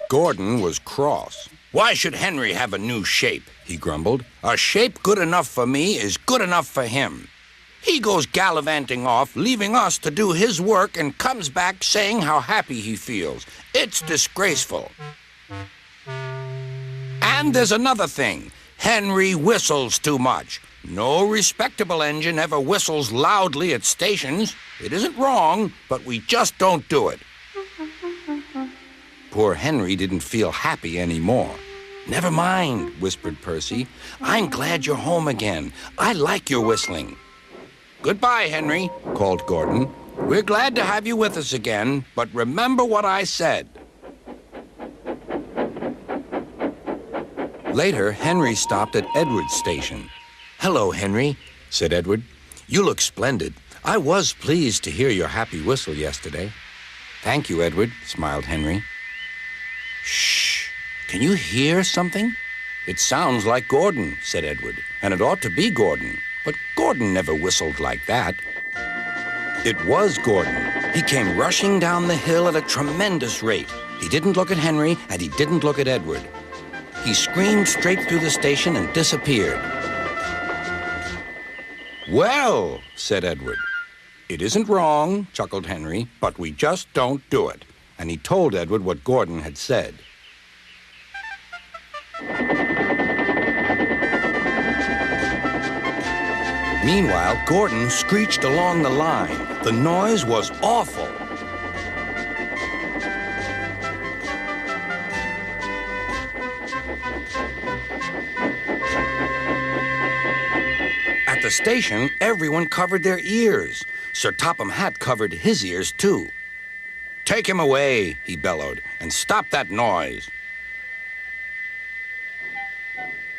Gordon was cross. "Why should Henry have a new shape?" he grumbled. "A shape good enough for me is good enough for him. He goes gallivanting off, leaving us to do his work, and comes back saying how happy he feels. It's disgraceful. And there's another thing. Henry whistles too much. No respectable engine ever whistles loudly at stations. It isn't wrong, but we just don't do it." Poor Henry didn't feel happy anymore. "Never mind," whispered Percy. "I'm glad you're home again. I like your whistling." "Goodbye, Henry," called Gordon. "We're glad to have you with us again, but remember what I said." Later, Henry stopped at Edward's station. "Hello, Henry," said Edward. "You look splendid. I was pleased to hear your happy whistle yesterday." "Thank you, Edward," smiled Henry. "Shh! Can you hear something?" "It sounds like Gordon," said Edward, "and it ought to be Gordon. But Gordon never whistled like that." It was Gordon. He came rushing down the hill at a tremendous rate. He didn't look at Henry, and he didn't look at Edward. He screamed straight through the station and disappeared. "Well," said Edward. "It isn't wrong," chuckled Henry, "but we just don't do it." And he told Edward what Gordon had said. Meanwhile, Gordon screeched along the line. The noise was awful. At the station, everyone covered their ears. Sir Topham Hatt covered his ears, too. "Take him away," he bellowed, "and stop that noise."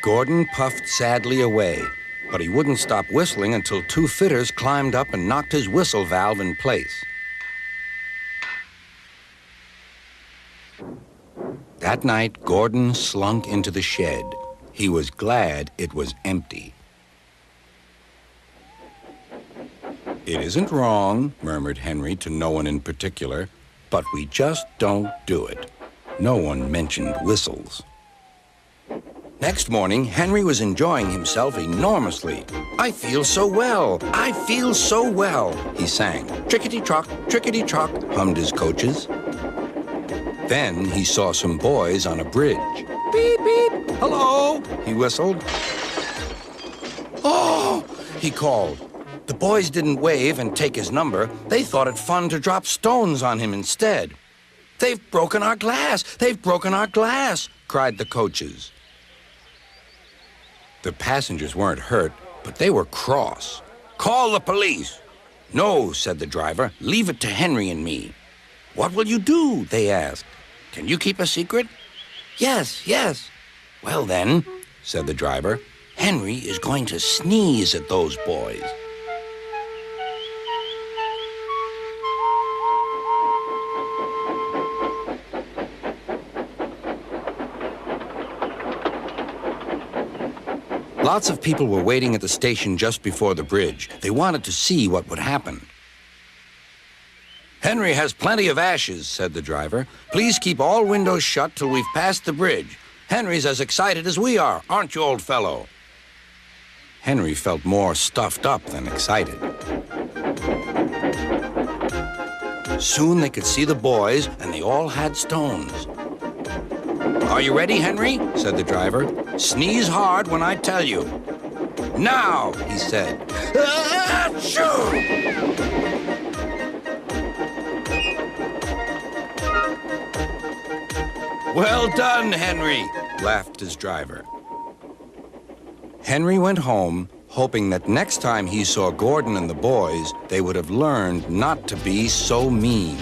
Gordon puffed sadly away, but he wouldn't stop whistling until two fitters climbed up and knocked his whistle valve in place. That night, Gordon slunk into the shed. He was glad it was empty. "It isn't wrong," murmured Henry to no one in particular, "but we just don't do it." No one mentioned whistles. Next morning, Henry was enjoying himself enormously. "I feel so well, I feel so well," he sang. "Trickety-trock, trickety-trock," hummed his coaches. Then he saw some boys on a bridge. "Beep, beep, hello," he whistled. "Oh," he called. The boys didn't wave and take his number. They thought it fun to drop stones on him instead. "They've broken our glass! They've broken our glass!" cried the coaches. The passengers weren't hurt, but they were cross. "Call the police." "No," said the driver. "Leave it to Henry and me." "What will you do?" they asked. "Can you keep a secret?" "Yes, yes." "Well then," said the driver, "Henry is going to sneeze at those boys." Lots of people were waiting at the station just before the bridge. They wanted to see what would happen. "Henry has plenty of ashes," said the driver. "Please keep all windows shut till we've passed the bridge. Henry's as excited as we are, aren't you, old fellow?" Henry felt more stuffed up than excited. Soon they could see the boys, and they all had stones. "Are you ready, Henry?" said the driver. "Sneeze hard when I tell you." "Now," he said. Achoo! "Well done, Henry," laughed his driver. Henry went home, hoping that next time he saw Gordon and the boys, they would have learned not to be so mean.